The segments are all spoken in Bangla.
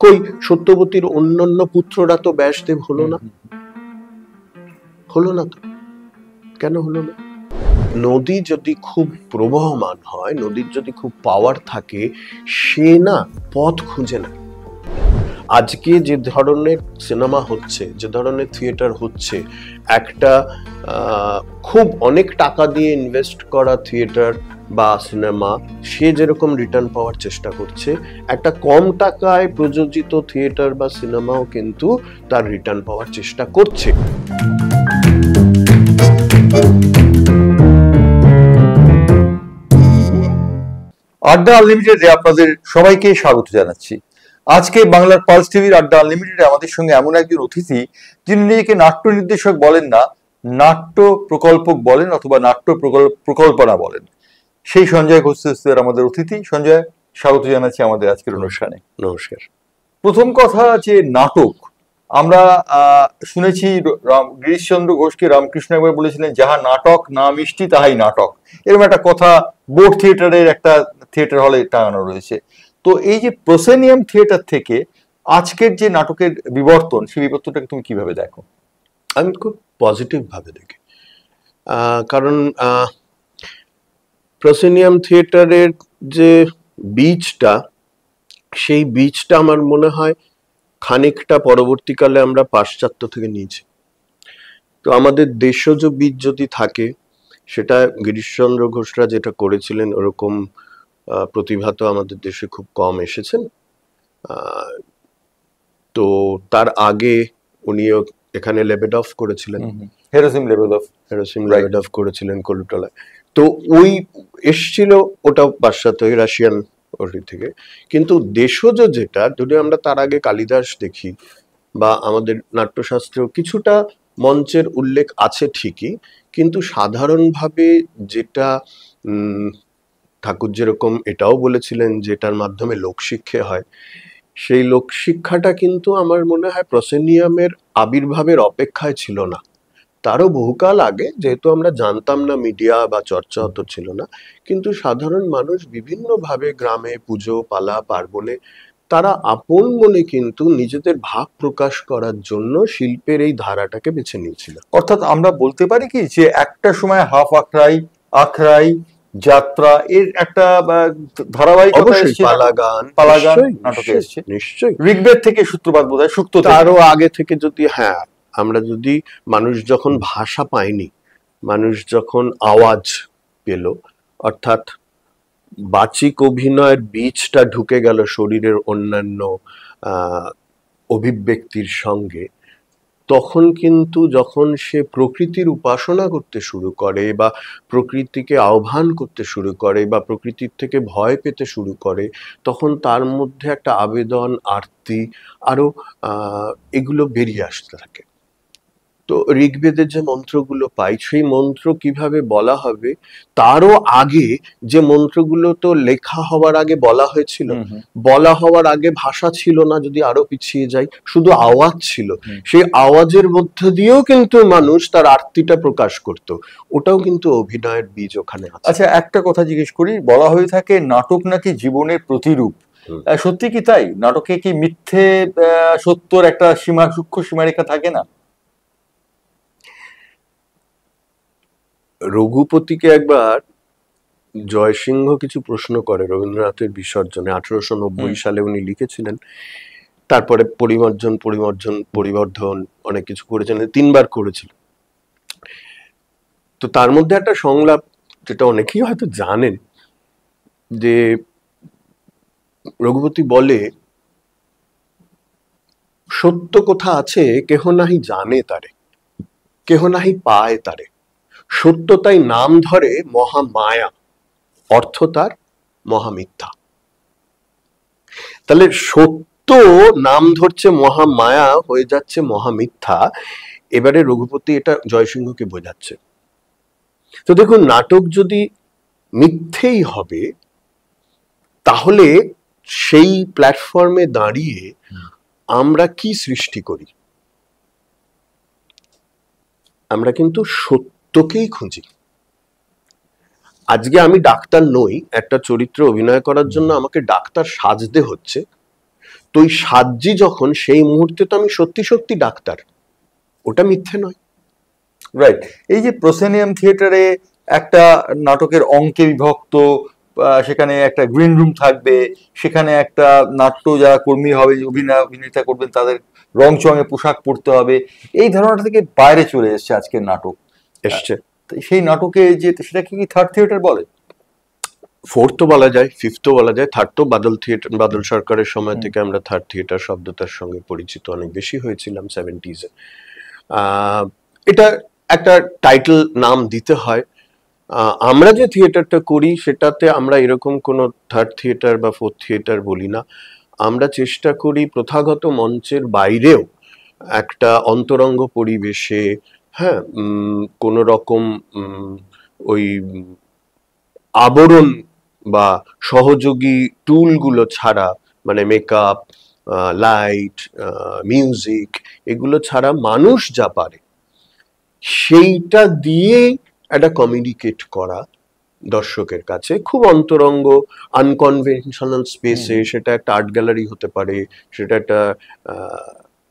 কই সত্যবতীর অন্যান্য পুত্ররা তো ব্যাসদেব হলো না, হলো না তো, কেন হলো না? নদী যদি খুব প্রবহমান হয়, নদীর যদি খুব পাওয়ার থাকে, সে না পথ খুঁজে না। আজকে যে ধরনের সিনেমা হচ্ছে, যে ধরনের থিয়েটার হচ্ছে, একটা খুব অনেক টাকা দিয়ে ইনভেস্ট করা থিয়েটার বা সিনেমা সে যেরকম রিটার্ন পাওয়ার চেষ্টা করছে, একটা কম টাকায় প্রযোজিত থিয়েটার বা সিনেমাও কিন্তু তার রিটার্ন পাওয়ার চেষ্টা করছে। আড্ডা আনলিমিটেডে আপনাদের সবাইকে স্বাগত জানাচ্ছি। আজকে বাংলার পালস টিভির আড্ডা আনলিমিটেডে আমাদের সঙ্গে এমন একজন অতিথি যিনি নিজেকে নাট্য নির্দেশক বলেন না, নাট্য প্রকল্পক বলেন অথবা নাট্য প্রকল্পনা বলেন, সেই সঞ্জয় ঘোষ আমাদের অতিথি। সঞ্জয়, স্বাগত জানাচ্ছি আমাদের আজকের অনুষ্ঠানে। নমস্কার। প্রথম কথা, যে নাটক আমরা শুনেছি, গিরিশচন্দ্র ঘোষকে রামকৃষ্ণ একবার বলেছিলেন, যাহা নাটক না মিষ্টি তাহাই নাটক, এরকম একটা কথা বোর্ড থিয়েটারের একটা থিয়েটার হলে টাঙানো রয়েছে। তো এই যে প্রসেনিয়াম থিয়েটার থেকে আজকের যে নাটকের বিবর্তন, সেই বিবর্তনটাকে তুমি কিভাবে দেখো? আমি খুব পজিটিভ ভাবে দেখি, কারণ প্রসেনিয়াম থিয়েটারের যে বীজটা, সেই বীজটা আমার মনে হয় খানিকটা পরবর্তীকালে আমরা পাশ্চাত্য থেকে নিয়েছি। তো আমাদের দেশজ বীজ যদি থাকে, সেটা গিরিশচন্দ্র ঘোষরা যেটা করেছিলেন, ওরকম প্রতিভা তো আমাদের দেশে খুব কম এসেছেন। তো তার আগে উনিও এখানে লেবেডফ করেছিলেন, হেরোসিম লেবেডফ করেছিলেন কলুটলায়। তো ওই এসছিল, ওটা পাশ্চাত্য রাশিয়ান ওটি থেকে। কিন্তু দেশজ যেটা, যদি আমরা তার আগে কালিদাস দেখি বা আমাদের নাট্যশাস্ত্রেও কিছুটা মঞ্চের উল্লেখ আছে ঠিকই, কিন্তু সাধারণভাবে যেটা ঠাকুর যেরকম এটাও বলেছিলেন যেটার মাধ্যমে লোকশিক্ষা হয়, সেই লোকশিক্ষাটা কিন্তু আমার মনে হয় প্রসেনিয়ামের আবির্ভাবের অপেক্ষায় ছিল না, তারও বহুকাল আগে। যেহেতু আমরা জানতাম না, মিডিয়া বা চর্চা অত ছিল না, কিন্তু সাধারণ মানুষ বিভিন্নভাবে গ্রামে পুজো পালা পার্বণে তারা আপন মনে কিন্তু নিজেদের ভাব প্রকাশ করার জন্য শিল্পের এই ধারাটাকে বেছে নিয়েছিল। অর্থাৎ আমরা বলতে পারি কি, যে একটা সময় হাফ আখড়াই, আখড়াই, যাত্রা এর একটা ধারাবাহিকতা এসেছে, পালাগান নাটকে এসেছে নিশ্চয়ই ঋগ্বেদ থেকে সূত্রপাত, বোধহয় সুক্ত আরো আগে থেকে। যদি আমরা যদি মানুষ যখন ভাষা পায়নি, মানুষ যখন আওয়াজ পেল, অর্থাৎ বাচিক অভিনয়ের বীজটা ঢুকে গেল শরীরের অন্যান্য অভিব্যক্তির সঙ্গে, তখন কিন্তু যখন সে প্রকৃতির উপাসনা করতে শুরু করে বা প্রকৃতিকে আহ্বান করতে শুরু করে বা প্রকৃতির থেকে ভয় পেতে শুরু করে, তখন তার মধ্যে একটা আবেদন, আরতি, আরো এগুলো বেরিয়ে আসতে থাকে। তো ঋগ্বেদের যে মন্ত্রগুলো পাই, সেই মন্ত্র কিভাবে বলা হবে, তারও আগে যে মন্ত্রগুলো তো লেখা হওয়ার আগে বলা হয়েছিল, বলা হওয়ার আগে ভাষা ছিল না, যদি আরো পিছিয়ে যাই, শুধু আওয়াজ ছিল। সেই আওয়াজের মধ্য দিয়েও কিন্তু মানুষ তার আরতিটা প্রকাশ করত, ওটাও কিন্তু অভিনয়ের বীজ ওখানে আছে। আচ্ছা, একটা কথা জিজ্ঞেস করি, বলা হয়ে থাকে নাটক নাকি জীবনের প্রতিরূপ, সত্যি কি তাই? নাটকে কি মিথ্যে সত্যর একটা সূক্ষ্ম সীমারেখা থাকে না? রঘুপতিকে একবার জয়সিংহ কিছু প্রশ্ন করে রবীন্দ্রনাথের বিসর্জনে, 1890 সালে উনি লিখেছিলেন। তারপরে পরিবর্ধন অনেক কিছু করেছেন, 3 বার করেছিল। তো তার মধ্যে একটা সংলাপ, যেটা অনেকেই হয়তো জানেন, যে রঘুপতি বলে, সত্য কোথা আছে কেহ নাহি জানে তারে, কেহ নাহি পায় তারে, সত্য তাই নাম ধরে মহামায়া, অর্থ তার মহামিথ্যা। তাহলে সত্য নাম ধরছে মহামায়া, হয়ে যাচ্ছে মহামিথ্যা। এবারে রঘুপতি এটা জয়সিংহকে বোঝাচ্ছে। তো দেখুন, নাটক যদি মিথ্যেই হবে, তাহলে সেই প্ল্যাটফর্মে দাঁড়িয়ে আমরা কি সৃষ্টি করি? আমরা কিন্তু সত্যকেই খুঁজি। আজকে আমি ডাক্তার নই, একটা চরিত্রে অভিনয় করার জন্য আমাকে ডাক্তার সাজতে হচ্ছে, তো ওই সাজ্জি যখন, সেই মুহূর্তে তো আমি সত্যি সত্যি ডাক্তার, ওটা মিথ্যে নয়। রাইট। এই যে প্রসেনিয়াম থিয়েটারে একটা নাটকের অঙ্কে বিভক্ত, সেখানে একটা গ্রিন রুম থাকবে, সেখানে একটা নাট্য যারা কর্মী হবে, অভিনেতা করবেন, তাদের রং চঙে পোশাক পরতে হবে, এই ধারণাটা থেকে বাইরে চলে এসেছে আজকের নাটক। এসছে। সেই নাটকে যে সেটাকে কি থার্ড থিয়েটার বলে? ফোর্থও বলা যায়, ফিফথও বলা যায়, থার্ড তো বাদল থিয়েটার, বাদল সরকারের সময় থেকে আমরা থার্ড থিয়েটার শব্দটার সঙ্গে পরিচিত অনেক বেশি হয়েছিলাম 70s-এ। এটা একটা টাইটেল নাম দিতে হয়। আমরা যে থিয়েটারটা করি সেটাতে আমরা এরকম কোনো থার্ড থিয়েটার বা ফোর্থ থিয়েটার বলি না। আমরা চেষ্টা করি প্রথাগত মঞ্চের বাইরেও একটা অন্তরঙ্গ পরিবেশে, হ্যাঁ, কোনো রকম ওই আবরণ বা সহযোগী টুলগুলো ছাড়া, মানে মেকআপ, লাইট, মিউজিক, এগুলো ছাড়া মানুষ যা পারে সেইটা দিয়ে একটা কমিউনিকেট করা দর্শকের কাছে খুব অন্তরঙ্গ, আনকনভেনশনাল স্পেসে। সেটা একটা আর্ট গ্যালারি হতে পারে, সেটা একটা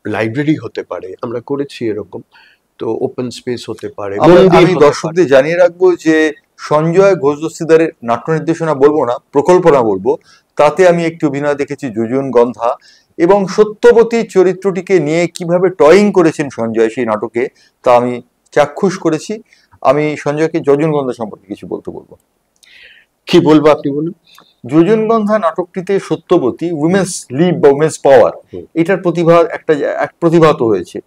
লাইব্রেরি হতে পারে, আমরা করেছি এরকম। তো ওপেন স্পেস হতে পারে। আমি দর্শকদের জানিয়ে রাখবো যে সঞ্জয় ঘোষ দস্তিদারের নাট্য নির্দেশনা বলবো না, প্রকল্পনা বলবো, তাতে আমি একটি অভিনয় দেখেছি, যোজন গন্ধা, এবং সত্যবতী চরিত্রটিকে নিয়ে কিভাবে টয়িং করেছেন সঞ্জয় সেই নাটকে, তা আমি চাক্ষুষ করেছি। আমি সঞ্জয়কে যোজন গন্ধা সম্পর্কে কিছু বলতে বলবো। কি বলবো আপনি বলুন। যোজন গন্ধা নাটকটিতে সত্যবতী উইমেন্স লিভ বা উইমেন্স পাওয়ার, এটার প্রতিভাত হয়েছে,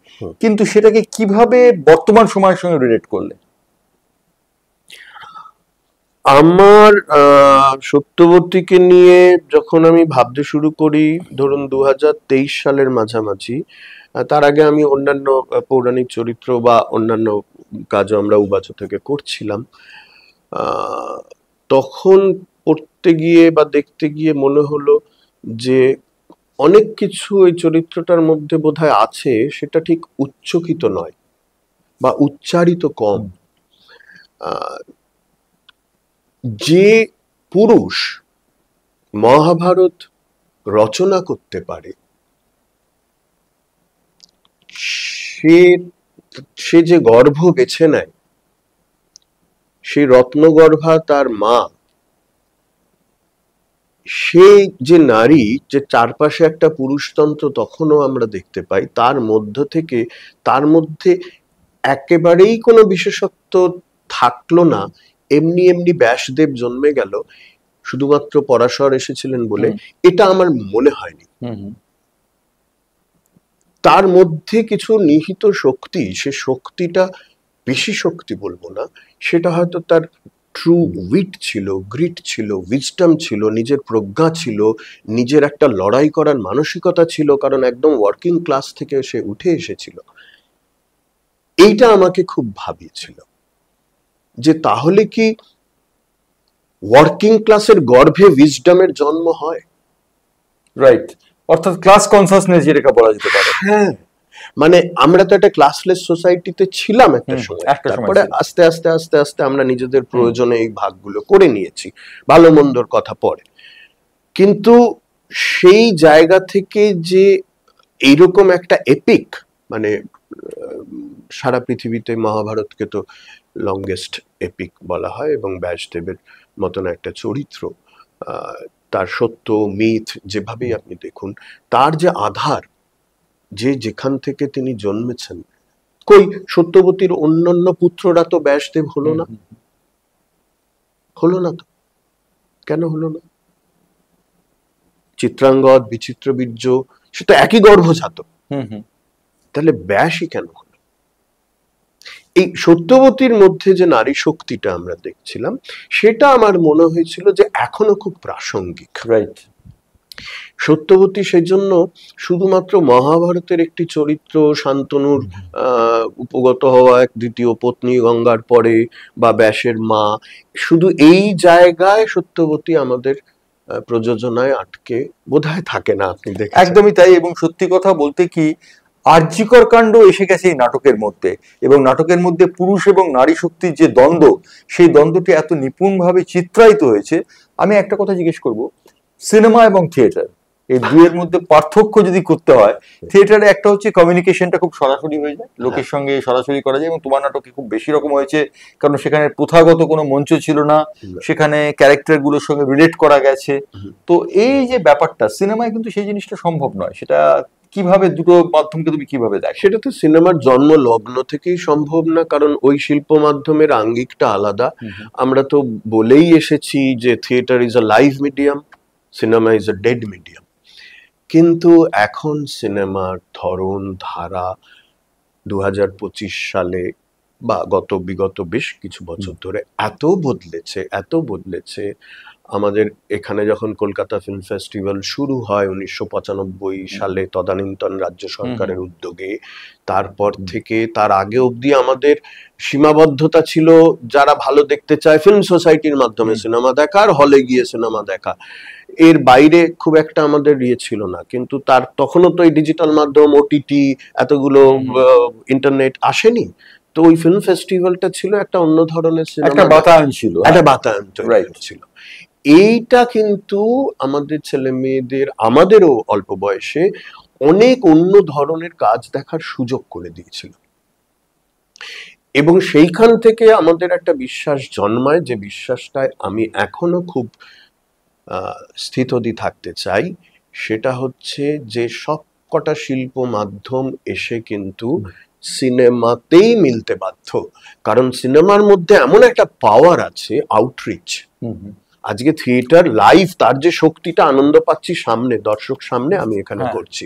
কিন্তু সেটাকে কিভাবে বর্তমান সময়ের সঙ্গে রিলেট করলে? আমার সত্যবতীকে নিয়ে যখন আমি ভাবতে শুরু করি, ধরুন 2023 সালের মাঝামাঝি, তার আগে আমি অন্যান্য পৌরাণিক চরিত্র বা অন্যান্য কাজও আমরা উবাচ থেকে করছিলাম, তখন পড়তে গিয়ে বা দেখতে গিয়ে মনে হলো যে অনেক কিছু এই চরিত্রটার মধ্যে বোধহয় আছে, সেটা ঠিক উচ্চকিত নয় বা উচ্চারিত কম। যে পুরুষ মহাভারত রচনা করতে পারে, সে যে গর্ভ বেছে নেয়, সেই রত্নগর্ভা তার মা, সেই যে নারী, যে চারপাশে একটা পুরুষতন্ত্র তখনও আমরা দেখতে পাই, তার মধ্যে একেবারেই কোনো বিশেষত্ব থাকলো না। এমনি এমনি ব্যাসদেব জন্মে গেল শুধুমাত্র পরাশর এসেছিলেন বলে, এটা আমার মনে হয়নি। তার মধ্যে কিছু নিহিত শক্তি, সে শক্তিটা বেশি শক্তি বলবো না, সেটা হয়তো তার ট্রু উইট ছিল, গ্রিট ছিল, উইজডম ছিল, নিজের প্রজ্ঞা ছিল, নিজের একটা লড়াই করার মানসিকতা ছিল, কারণ একদম ওয়ার্কিং ক্লাস থেকে সে উঠে এসেছিল। এইটা আমাকে খুব ভাবিয়েছিল যে তাহলে কি ওয়ার্কিং ক্লাসের গর্ভে উইজডমের জন্ম হয়? রাইট, অর্থাৎ ক্লাস কনসাসনেস যেটাকে বলা যেতে পারে। হ্যাঁ, মানে আমরা তো একটা ক্লাসলেস সোসাইটিতে ছিলাম একটা সময়, তারপরে আস্তে আস্তে আস্তে আস্তে আমরা নিজেদের প্রয়োজনে এই ভাগগুলো করে নিয়েছি, ভালো মন্দর কথা পরে। কিন্তু সেই জায়গা থেকে যে এইরকম একটা এপিক, মানে সারা পৃথিবীতে মহাভারতকে তো লংগেস্ট এপিক বলা হয়, এবং ব্যাসদেবের মতন একটা চরিত্র, তার সত্য মিথ যেভাবেই আপনি দেখুন, তার যে আধার, যে যেখান থেকে তিনি জন্মেছেন, কই সত্যবতীর অন্যান্য পুত্ররা তো ব্যাসদেব হলো না? হলো না তো, কেন হলো না? চিত্রাঙ্গদ, বিচিত্রবীর্য, সেটা একই গর্ভজাত, তাহলে ব্যাসই কেন হলো? এই সত্যবতীর মধ্যে যে নারী শক্তিটা আমরা দেখছিলাম, সেটা আমার মনে হয়েছিল যে এখনো খুব প্রাসঙ্গিক। রাইট, সত্যবতী সেই জন্য শুধুমাত্র মহাভারতের একটি চরিত্র, শান্তনুর উপগত হওয়া এক দ্বিতীয় পত্নী গঙ্গার পরে, বা ব্যাসের মা, শুধু এই জায়গায় সত্যবতী আমাদের প্রযোজনায় আটকে বোধহয় থাকে না। আপনি দেখেন, একদমই তাই। এবং সত্যি কথা বলতে কি, আর্যিকর কাণ্ড এসে গেছে এই নাটকের মধ্যে, এবং নাটকের মধ্যে পুরুষ এবং নারী শক্তির যে দ্বন্দ্ব, সেই দ্বন্দ্বটি এত নিপুণভাবে চিত্রায়িত হয়েছে। আমি একটা কথা জিজ্ঞেস করব, সিনেমা এবং থিয়েটার এই দুয়ের মধ্যে পার্থক্য যদি করতে হয়, থিয়েটারে একটা হচ্ছে কমিউনিকেশনটা খুব সরাসরি হয়ে যায়, লোকের সঙ্গে সরাসরি করা যায়, এবং তোমার নাটকে খুব বেশি রকম হয়েছে, কারণ সেখানে প্রথাগত কোনো মঞ্চ ছিল না, সেখানে ক্যারেক্টার গুলোর সঙ্গে রিলেট করা গেছে। তো এই যে ব্যাপারটা সিনেমায় কিন্তু সেই জিনিসটা সম্ভব নয়। সেটা কিভাবে দুটো মাধ্যমকে তুমি কিভাবে দেখো? সেটা তো সিনেমার জন্ম লগ্ন থেকেই সম্ভব না, কারণ ওই শিল্প মাধ্যমের আঙ্গিকটা আলাদা। আমরা তো বলেই এসেছি যে theatre is a live medium, cinema is a dead medium. কিন্তু এখন সিনেমার ধরন ধারা 2025 সালে বা বিগত বেশ কিছু বছর ধরে এত বদলেছে। আমাদের এখানে যখন কলকাতা ফিল্ম ফেস্টিভ্যাল শুরু হয় 1995 সালে তদানীন্তন রাজ্য সরকারের উদ্যোগে, তারপর থেকে তার আগে অবধি আমাদের সীমাবদ্ধতা ছিল যারা ভালো দেখতে চায় ফিল্ম সোসাইটির মাধ্যমে সিনেমা দেখা আর হলে গিয়ে সিনেমা দেখা, এর বাইরে খুব একটা আমাদের ছিল না। কিন্তু তখনও তো এই ডিজিটাল মাধ্যম, ওটিটি, এতগুলো ইন্টারনেট আসেনি। তো ওই ফিল্ম ফেস্টিভ্যালটা ছিল একটা অন্য ধরনের সিনেমা, একটা বাতায়ন ছিল, একটা বাতায়ন ছিল। এইটা কিন্তু আমাদের ছেলে মেয়েদের, আমাদেরও অল্প বয়সে অনেক অন্য ধরনের কাজ দেখার সুযোগ করে দিয়েছিল। এবং সেইখান থেকে আমাদের একটা বিশ্বাস জন্মায়, যে বিশ্বাসটায় আমি এখনো খুব স্থিতধী থাকতে চাই। সেটা হচ্ছে যে সব কটা শিল্প মাধ্যম এসে কিন্তু সিনেমাতেই মিলতে বাধ্য, কারণ সিনেমার মধ্যে এমন একটা পাওয়ার আছে, আউটরিচ। আজকে থিয়েটার লাইভ, তার যে শক্তিটা আনন্দ পাচ্ছি সামনে, দর্শক সামনে আমি এখানে করছি।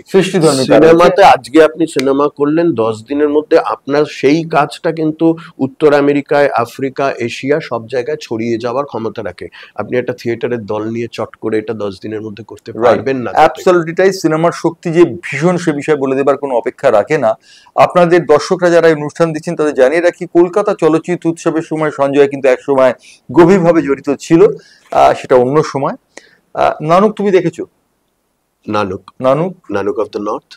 সিনেমাতে আজকে আপনি সিনেমা করলেন 10 দিনের মধ্যে আপনার সেই কাজটা কিন্তু উত্তর আমেরিকায়, আফ্রিকা, এশিয়া সব জায়গায় ছড়িয়ে যাওয়ার ক্ষমতা রাখে। আপনি একটা থিয়েটারের দল নিয়ে চট করে এটা 10 দিনের মধ্যে করতে পারবেন না। অ্যাবসলিউটলি তাই। সিনেমার শক্তি যে ভীষণ, সে বিষয়ে বলে দেবার কোনো অপেক্ষা রাখে না। আপনাদের দর্শকরা যারা এই অনুষ্ঠান দিচ্ছেন তাদের জানিয়ে রাখি, কলকাতা চলচ্চিত্র উৎসবের সময় সঞ্জয় কিন্তু এক সময় গভীরভাবে জড়িত ছিল, সেটা অন্য সময়। নানুক তুমি দেখেছো? Nanook of the North,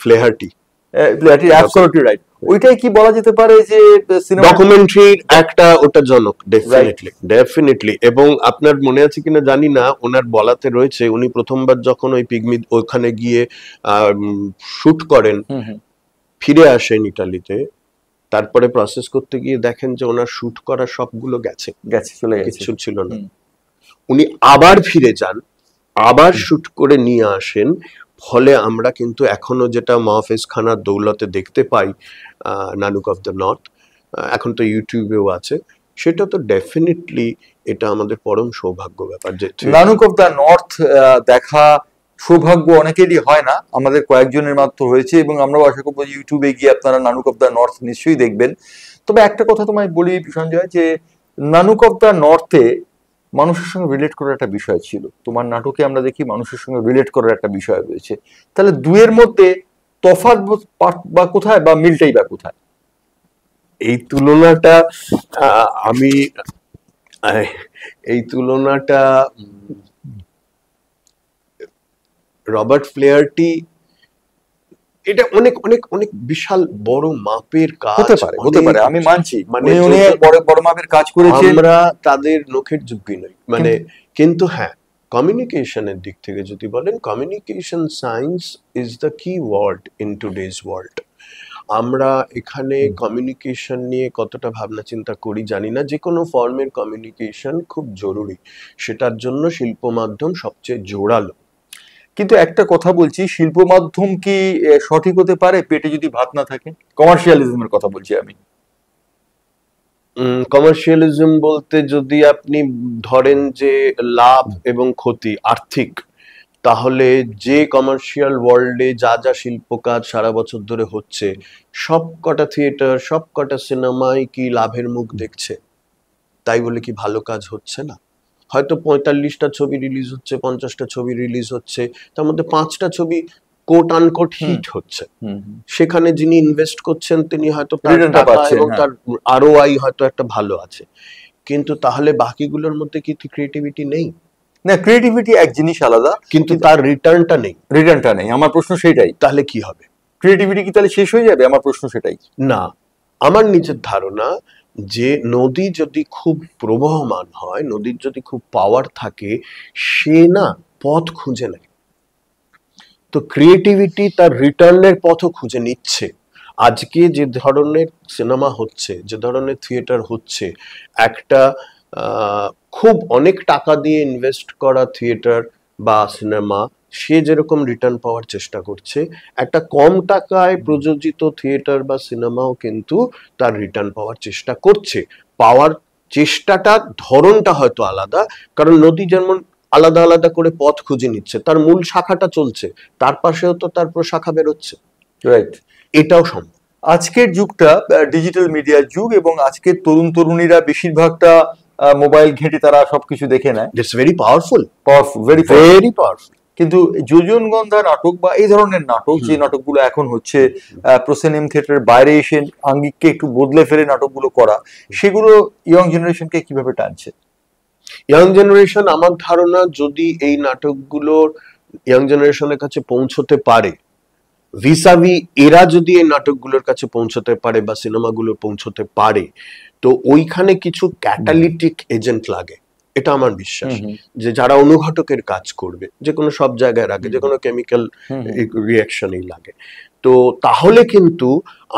Flaherty, absolutely right. ওইটাই কি বলা যেতে পারে যে ডকুমেন্টারির একটা ওটা জনক, ডেফিনেটলি। এবং আপনার মনে আছে কিনা জানি না, ওনার বলাতে রয়েছে উনি প্রথমবার যখন ওই পিগমি ওখানে গিয়ে শুট করেন, ফিরে আসেন ইটালিতে, তারপরে প্রসেস করতে গিয়ে দেখেন যে ওনার শুট করা সবগুলো গেছে, চলে গেছে, কিছু ছিল না। উনি আবার ফিরে যান, আবার শুট করে নিয়ে আসেন। ফলে আমরা কিন্তু এখনো যেটা মাহফিজ খানার দৌলতে দেখতে পাই, নানুক অফ দ্য নর্থ, এখন তো ইউটিউবেও আছে, সেটা তো ডেফিনেটলি এটা আমাদের পরম সৌভাগ্য ব্যাপার। যে নানুক অফ দ্য নর্থ দেখা সৌভাগ্য অনেকেরই হয় না, আমাদের কয়েকজনের মাত্র হয়েছে, এবং আমরাও আশা করবো ইউটিউবে গিয়ে আপনারা নানুক অফ দ্য নর্থ নিশ্চয়ই দেখবেন। তবে একটা কথা তোমায় বলি সঞ্জয়, যে নানুক অফ দ্য নর্থে মানুষের সঙ্গে রিলেট করার একটা বিষয় ছিল। তোমার নাটকে আমরা দেখি মানুষের সঙ্গে রিলেট করার একটা বিষয় রয়েছে। তাহলে দুয়ের মধ্যে তফাৎ বা কোথায়, বা মিলটাই বা কোথায়? এই তুলনাটা রবার্ট ফ্লেয়ার্টি, এটা অনেক অনেক অনেক বিশাল বড় মাপের কাজ হতে পারে, আমি মানছি, মানে উনি বড় মাপের কাজ করেছেন, আমরা তাদের নখের যোগ্যই নই, মানে। কিন্তু হ্যাঁ, কমিউনিকেশনের দিক থেকে যদি বলেন, কমিউনিকেশন সায়েন্স ইজ দ্য কি ওয়ার্ড ইন টুডেজ ওয়ার্ল্ড। আমরা এখানে কমিউনিকেশন নিয়ে কতটা ভাবনা চিন্তা করি জানি না। যে কোনো ফর্মের কমিউনিকেশন খুব জরুরি, সেটার জন্য শিল্প মাধ্যম সবচেয়ে জোরালো। কিন্তু একটা কথা বলছি, শিল্প মাধ্যম কি সঠিক হতে পারে পেটে যদি ভাত না থাকে? কমার্শিয়ালিজমের কথা বলছি আমি। কমার্শিয়ালিজম বলতে যদি আপনি ধরেন যে লাভ এবং ক্ষতি আর্থিক, তাহলে যে কমার্শিয়াল ওয়ার্ল্ডে যা যা শিল্প কাজ সারা বছর ধরে হচ্ছে, সব কটা থিয়েটার, সব কটা সিনেমাই কি লাভের মুখ দেখছে? তাই বলে কি ভালো কাজ হচ্ছে না? হয়তো 45টা ছবি রিলিজ হচ্ছে, 50টা ছবি রিলিজ হচ্ছে, তার মধ্যে 5টা ছবি কোট আনকোট হিট হচ্ছে। সেখানে যিনি ইনভেস্ট করছেন তিনি হয়তো তার টাকা এবং তার আরওআই হয়তো একটা ভালো আছে। কিন্তু তাহলে বাকিগুলোর মধ্যে কি ক্রিয়েটিভিটি নেই? না, ক্রিয়েটিভিটি এক জিনিস আলাদা, কিন্তু তার রিটার্নটা নেই। আমার প্রশ্ন সেটাই, তাহলে কি হবে? ক্রিয়েটিভিটি কি তাহলে শেষ হয়ে যাবে? আমার প্রশ্ন সেটাই। না, আমার নিজের ধারণা যে নদী যদি খুব প্রবহমান হয়, নদীর যদি খুব পাওয়ার থাকে, সে না পথ খুঁজে নেয়। তো ক্রিয়েটিভিটি তার রিটার্নের পথও খুঁজে নিচ্ছে। আজকে যে ধরনের সিনেমা হচ্ছে, যে ধরনের থিয়েটার হচ্ছে, একটা খুব অনেক টাকা দিয়ে ইনভেস্ট করা থিয়েটার বা সিনেমা সে যেরকম রিটার্ন পাওয়ার চেষ্টা করছে, একটা কম টাকায় প্রযোজিত থিয়েটার বা সিনেমাও কিন্তু তার রিটার্ন পাওয়ার চেষ্টা করছে। পাওয়ার চেষ্টাটা ধরনটা হয়তো আলাদা, কারণ নদী যেমন আলাদা আলাদা করে পথ খুঁজে নিচ্ছে, তার মূল শাখাটা চলছে, তার পাশেও তো তার প্রশাখা বেরোচ্ছে। রাইট, এটাও সম্ভব। আজকের যুগটা ডিজিটাল মিডিয়ার যুগ, এবং আজকের তরুণ তরুণীরা বেশিরভাগটা মোবাইল ঘেঁটে তারা সবকিছু দেখে নেয়। It's very powerful, very very powerful. কিন্তু যোজনগন্ধা নাটক বা এই ধরনের নাটক, যে নাটকগুলো এখন হচ্ছে প্রসেনজিম থিয়েটারের বাইরে এসে আঙ্গিককে একটু বদলে ফেলে নাটকগুলো করা, সেগুলো ইয়ং জেনারেশনকে কিভাবে টানছে? ইয়াং জেনারেশন, আমার ধারণা, যদি এই নাটকগুলোর ইয়াং জেনারেশনের কাছে পৌঁছতে পারে, ভিসাভি এরা যদি এই নাটকগুলোর কাছে পৌঁছতে পারে বা সিনেমাগুলো পৌঁছতে পারে, তো ওইখানে কিছু ক্যাটালিটিক এজেন্ট লাগে, এটা আমার বিশ্বাস। যে যারা অনুঘটকের কাজ করবে, যে কোনো সব জায়গায় লাগে, যে কোনো কেমিক্যাল রিয়াকশনই লাগে, তো তাহলে কিন্তু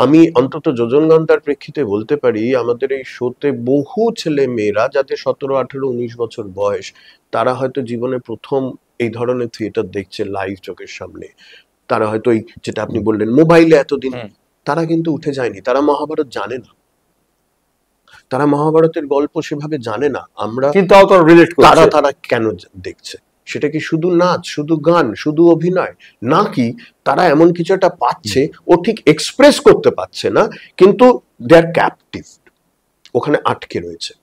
আমি অন্তত যোজনগন্ধার প্রেক্ষিতে বলতে পারি, আমাদের এই শোতে বহু ছেলে মেয়েরা যাদের 17, 18, 19 বছর বয়স, তারা হয়তো জীবনে প্রথম এই ধরনের থিয়েটার দেখছে লাইভ চোখের সামনে। তারা হয়তো এই যেটা আপনি বললেন মোবাইলে এতদিন, তারা কিন্তু উঠে যায়নি, তারা মহাভারত জানে না, তারা মহাভারতের গল্প সেভাবে জানে না। আমরা কিন্তু তারা কেন দেখছে? সেটা কি শুধু নাচ, শুধু গান, শুধু অভিনয়, নাকি তারা এমন কিছু একটা পাচ্ছে, ও ঠিক এক্সপ্রেস করতে পারছে না, কিন্তু দে আর ক্যাপটিভ, ওখানে আটকে রয়েছে।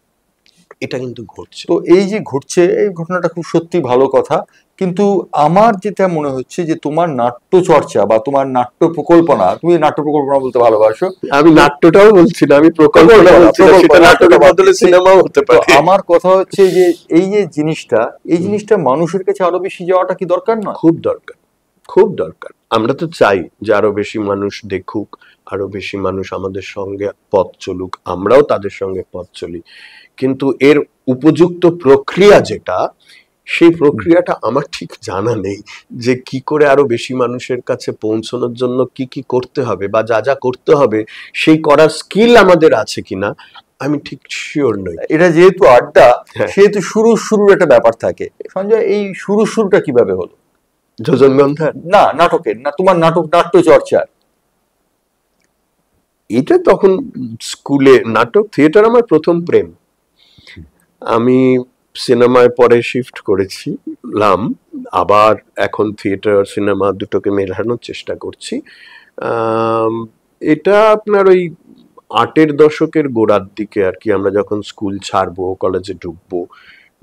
এটা কিন্তু ঘটছে। তো এই যে ঘটছে, এই ঘটনাটা খুব সত্যি ভালো কথা, কিন্তু আমার যেটা মনে হচ্ছে যে তোমার নাট্য চর্চা বা তোমার নাট্য প্রকল্পনা, তুমি নাট্য প্রকল্পনা বলতে ভালোবাসো, আমি নাট্যটাও বলছি না, আমি প্রকল্পনা বলছি না, সেটা নাটকের বদলে সিনেমাও হতে পারে। আমার কথা হচ্ছে যে এই যে জিনিসটা, এই জিনিসটা মানুষের কাছে আরো বেশি যাওয়াটা কি দরকার নয়? খুব দরকার, খুব দরকার। আমরা তো চাই যে আরো বেশি মানুষ দেখুক, আরো বেশি মানুষ আমাদের সঙ্গে পথ চলুক, আমরাও তাদের সঙ্গে পথ চলি, কিন্তু এর উপযুক্ত প্রক্রিয়া যেটা, সেই প্রক্রিয়াটা আমার ঠিক জানা নেই, যে কি করে আরো বেশি মানুষের কাছে পৌঁছানোর জন্য কি কি করতে হবে, বা যা যা করতে হবে সেই করার স্কিল আমাদের আছে কিনা আমি ঠিক শিওর নই। এটা যেহেতু আড্ডা, সেহেতু শুরুর একটা ব্যাপার থাকে। সঞ্জয়, এই শুরুটা কিভাবে হলো যোজনগন্ধার? না, নাটকের না, তোমার নাট্য চর্চার। এটা তখন স্কুলে, নাটক থিয়েটার আমার প্রথম প্রেম। আমি সিনেমায় পরে শিফট করেছিলাম, আবার এখন থিয়েটার সিনেমা দুটোকে মেলানোর চেষ্টা করছি। এটা আপনার ওই 8-এর দশকের গোড়ার দিকে আর কি, আমরা যখন স্কুল ছাড়বো, কলেজে ঢুকবো,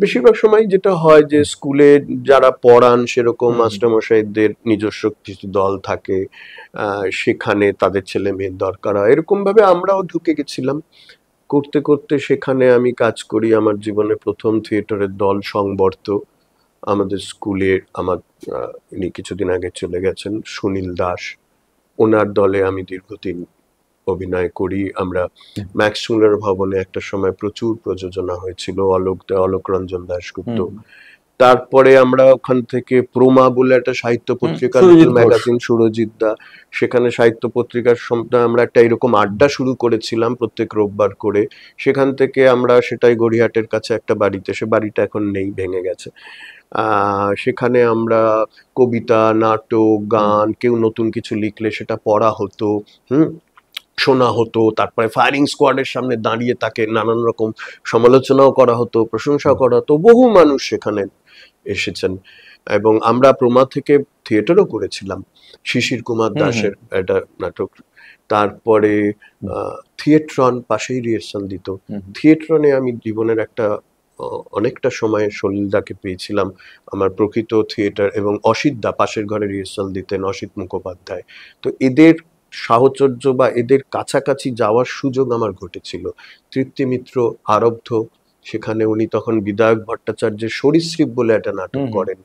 বেশিরভাগ সময় যেটা হয় যে স্কুলে যারা পড়ান সেরকম মাস্টারমশাইদের নিজস্ব কিছু দল থাকে, সেখানে তাদের ছেলে মেয়ের দরকার হয়, এরকম ভাবে আমরাও ঢুকে গেছিলাম। করতে করতে সেখানে আমি কাজ করি। আমার জীবনে প্রথম থিয়েটারের দল সংবর্ত, আমাদের স্কুলের, আমার ইনি কিছুদিন আগে চলে গেছেন, সুনীল দাস, ওনার দলে আমি দীর্ঘদিন অভিনয় করি। আমরা ম্যাক্স মুলার ভবনে একটা সময় প্রচুর প্রযোজনা হয়েছিল, অলোক রঞ্জন দাশগুপ্ত। তারপরে আমরা ওখান থেকে প্রমা বলে একটা সাহিত্য পত্রিকা, ম্যাগাজিন, সুরজিৎ দা, সেখানে সাহিত্য পত্রিকার আমরা একটা এরকম আড্ডা শুরু করেছিলাম প্রত্যেক রোববার করে। সেখান থেকে আমরা, সেটাই গড়িয়াহাটের কাছে একটা বাড়িতে, সে বাড়িটা এখন নেই, ভেঙে গেছে, সেখানে আমরা কবিতা, নাটক, গান, কেউ নতুন কিছু লিখলে সেটা পড়া হতো, শোনা হতো, তারপরে ফায়ারিং স্কোয়াডের সামনে দাঁড়িয়ে তাকে নানান রকম সমালোচনাও করা হতো, প্রশংসা করা হতো। বহু মানুষ সেখানে এসেছেন, এবং আমরা প্রমা থেকে থিয়েটারও করেছিলাম, শিশির কুমার দাসের একটা নাটক। তারপরে থিয়েট্রন পাশেই রিহার্সাল দিত, থিয়েট্রনে আমি জীবনের একটা অনেকটা সময় সলিলদাকে পেয়েছিলাম, আমার প্রকৃত থিয়েটার, এবং অসিত দা পাশের ঘরে রিহার্সাল দিতেন, অসিত মুখোপাধ্যায়। তো এদের সাহচর্য বা এদের কাছাকাছি যাওয়ার সুযোগ আমার ঘটেছিল। তৃপ্তি মিত্র আরব্ধ, সেখানে উনি তখন বিধায়ক ভট্টাচার্যের সরীসৃপ বলে একটা নাটক করেন,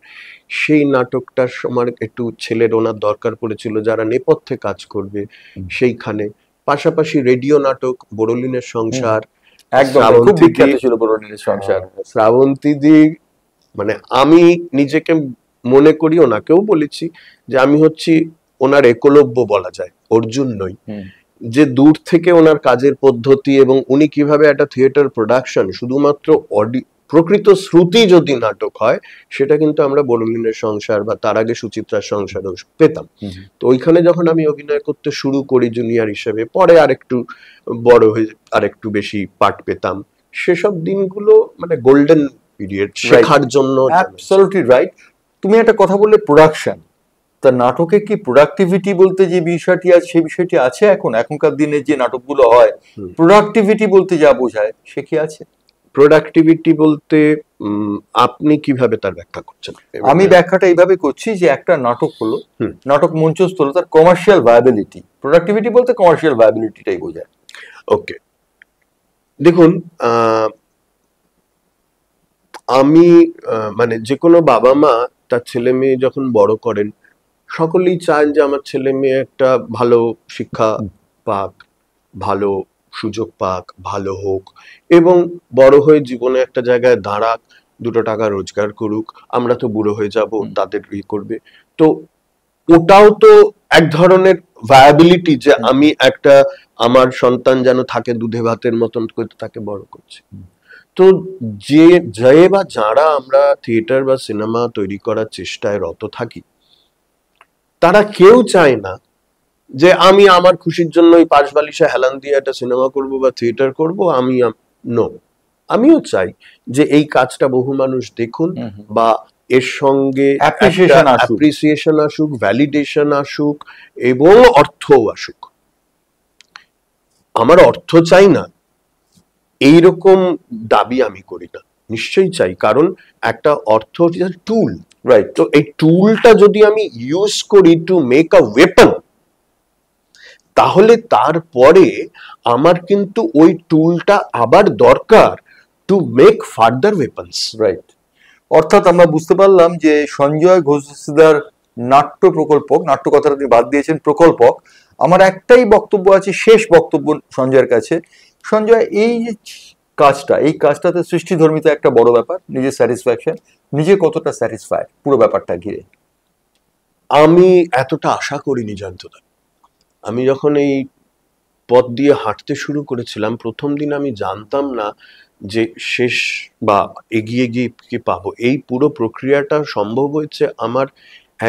সেই নাটকটার আমার একটু ছেলের ওনার দরকার পড়েছিল যারা নেপথ্যে কাজ করবে সেইখানে। পাশাপাশি রেডিও নাটক বড়লিনের সংসার, শ্রাবন্তীদি, মানে আমি নিজেকে মনে করি, ওনাকেও বলেছি যে আমি হচ্ছি ওনার একলব্য বলা যায়, অর্জুন নই। যে দূর থেকে ওনার কাজের পদ্ধতি এবং উনি কিভাবে একটা থিয়েটার প্রোডাকশন, শুধুমাত্র প্রকৃত শ্রুতি যদি নাটক হয় সেটা কিন্তু আমরা বর্ণিলের সংসার বা তার আগে সুচিত্রার সংসারও পেতাম। তো ওইখানে যখন আমি অভিনয় করতে শুরু করি জুনিয়র হিসেবে, পরে আরেকটু বড় হয়ে আরেকটু বেশি পার্ট পেতাম, সেসব দিনগুলো মানে গোল্ডেন পিরিয়ড শেখার জন্য। Absolutely right. তুমি একটা কথা বললে প্রোডাকশন, তা নাটকে কি প্রোডাক্টিভিটি বলতে যে বিষয়টি আছে সেই বিষয়টি আছে এখনকার দিনে যে নাটকগুলো হয়, প্রোডাক্টিভিটি বলতে যা বোঝায় সে কি আছে? প্রোডাক্টিভিটি বলতে আপনি কিভাবে তার ব্যাখ্যা করছেন? আমি ব্যাখ্যাটা এইভাবে করছি যে একটা নাটক হলো, নাটক মঞ্চস্থ হলো, তার কমার্শিয়াল ভায়াবিলিটি। প্রোডাক্টিভিটি বলতে কমার্শিয়াল ভায়াবিলিটিটাই বোঝায়। ওকে, দেখুন আমি মানে যে কোনো বাবা মা তার ছেলে মেয়ে যখন বড় করেন সকলেই চান যে আমার ছেলে মেয়ে একটা ভালো শিক্ষা পাক, ভালো সুযোগ পাক, ভালো হোক এবং বড় হয়ে জীবনে একটা জায়গায় দাঁড়াক, দুটো টাকা রোজগার করুক, আমরা তো বুড়ো হয়ে যাব, তাদের করবে। তো ওটাও তো এক ধরনের ভায়াবিলিটি যে আমি একটা আমার সন্তান যেন থাকে দুধে ভাতের মতন করে তাকে বড় করছি। তো যে বা যারা আমরা থিয়েটার বা সিনেমা তৈরি করার চেষ্টায় রত থাকি তারা কেউ চায় না যে আমি আমার খুশির জন্য ওই পাশ বালিশে হেলান দিয়ে একটা সিনেমা করব বা থিয়েটার করব। আমিও চাই যে এই কাজটা বহু মানুষ দেখুন বা এর সঙ্গে অ্যাপ্রিসিয়েশন আসুক, ভ্যালিডেশন আসুক এবং অর্থও আসুক। আমার অর্থ চাই না এইরকম দাবি আমি করি না, নিশ্চয়ই চাই, কারণ একটা অর্থ টুল, রাইট? তো এই টুলটা যদি আমি ইউজ করি টু মেক আ ওয়েপন, তাহলে তারপরে আমার কিন্তু ওই টুলটা আবার দরকার to make further weapons, right? অর্থাৎ আমরা বুঝতে পারলাম যে সঞ্জয় ঘোষ দস্তিদার নাট্য প্রকল্পক, নাট্য কথাটা তিনি বাদ দিয়েছেন, প্রকল্পক। আমার একটাই বক্তব্য আছে, শেষ বক্তব্য সঞ্জয়ের কাছে। সঞ্জয়, এই যে এই কাজটাতে সৃষ্টিধর্মিতা একটা বড় ব্যাপার, নিজের স্যাটিসফ্যাকশন, নিজে কতটা স্যাটিসফাই পুরো ব্যাপারটা ঘিরে? আমি এতটা আশা করিনি জানতোদা। আমি যখন এই পথ দিয়ে হাঁটতে শুরু করেছিলাম প্রথম দিন আমি জানতাম না যে শেষ বা এগিয়ে গিয়ে কি পাবো। এই পুরো প্রক্রিয়াটা সম্ভব হয়েছে আমার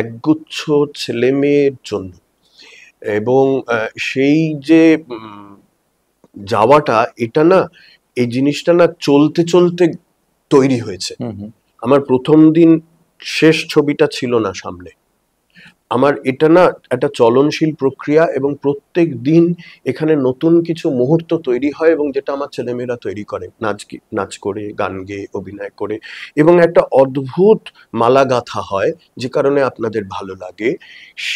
একগুচ্ছ ছেলে মেয়ের জন্য, এবং সেই যে যাওয়াটা এটা না, এই জিনিসটা না চলতে চলতে তৈরি হয়েছে। আমার প্রথম দিন শেষ ছবিটা ছিল না সামনে, আমার এটা না একটা চলনশীল প্রক্রিয়া এবং প্রত্যেক দিন এখানে নতুন কিছু মুহূর্ত তৈরি হয় এবং যেটা আমার ছেলেমেয়েরা তৈরি করে নাচ করে, গান গেয়ে, অভিনয় করে, এবং একটা অদ্ভুত মালা গাঁথা হয় যে কারণে আপনাদের ভালো লাগে।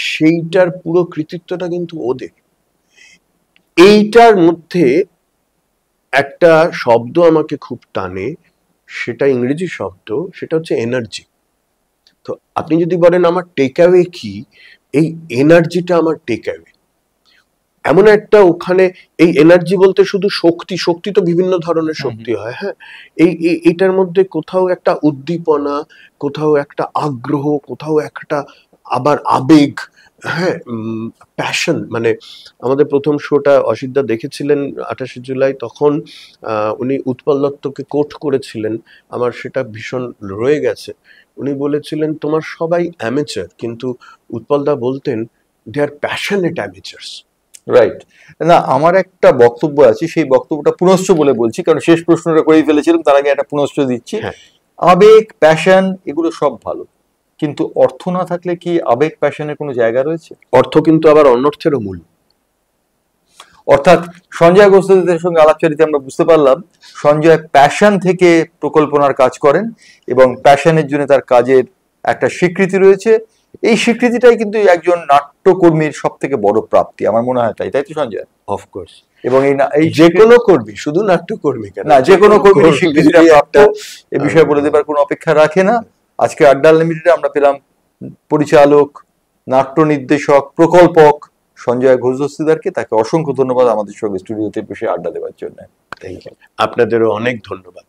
সেইটার পুরো কৃতিত্বটা কিন্তু ওদের। এইটার মধ্যে একটা শব্দ আমাকে খুব টানে, সেটা ইংরেজি শব্দ, সেটা হচ্ছে এনার্জি। তো আপনি যদি বলেন আমার টেক অ্যাওয়ে কি, এই এনার্জিটা আমার টেক অ্যাওয়ে। এমন একটা ওখানে এই এনার্জি বলতে শুধু শক্তি তো বিভিন্ন ধরনের শক্তি হয়, হ্যাঁ, এটার মধ্যে কোথাও একটা উদ্দীপনা, কোথাও একটা আগ্রহ, কোথাও একটা আবার আবেগ, হ্যাঁ, প্যাশন। মানে আমাদের প্রথম শোটা অসিতদা দেখেছিলেন 28শে জুলাই, তখন উনি উৎপল দত্তকে কোট করেছিলেন, আমার সেটা ভীষণ রয়ে গেছে। উনি বলেছিলেন তোমার সবাই অ্যামেচার, কিন্তু উৎপলদা বলতেন দে আর প্যাশনেট অ্যামেচার্স। রাইট। না, আমার একটা বক্তব্য আছে, সেই বক্তব্যটা পুনশ্চ বলে বলছি, কারণ শেষ প্রশ্নটা করেই ফেলেছিলাম, তার আগে একটা পুনশ্চ দিচ্ছি। আবেগ, প্যাশন এগুলো সব ভালো, কিন্তু অর্থ না থাকলে কি আবেগ প্যাশনের কোনো জায়গা রয়েছে? অর্থ কিন্তু আবার অনর্থেরও মূল। অর্থাৎ সঞ্জয় ঘোষ দস্তিদারের সঙ্গে আলাপচারিতে আমরা বুঝতে পারলাম সঞ্জয় প্যাশন থেকে প্রকল্পনার কাজ করেন এবং প্যাশনের জন্য তার কাজের একটা স্বীকৃতি রয়েছে। এই স্বীকৃতিটাই কিন্তু একজন নাট্যকর্মীর সব থেকে বড় প্রাপ্তি, আমার মনে হয়। তাই তো সঞ্জয়? অফকোর্স। এবং এই যে কোনো কর্মী, শুধু নাট্যকর্মী কেন, না, যে কোনো কর্মীর স্বীকৃতিটা প্রাপ্ত, এ বিষয়ে বলে দেবার কোনো অপেক্ষা রাখে না। আজকে আড্ডা লিমিটেডে আমরা পেলাম পরিচালক, নাট্য নির্দেশক, প্রকল্পক সঞ্জয় ঘোষ দস্তিদারকে। তাকে অসংখ্য ধন্যবাদ আমাদের সঙ্গে স্টুডিওতে বসে আড্ডা দেওয়ার জন্য। আপনাদেরও অনেক ধন্যবাদ।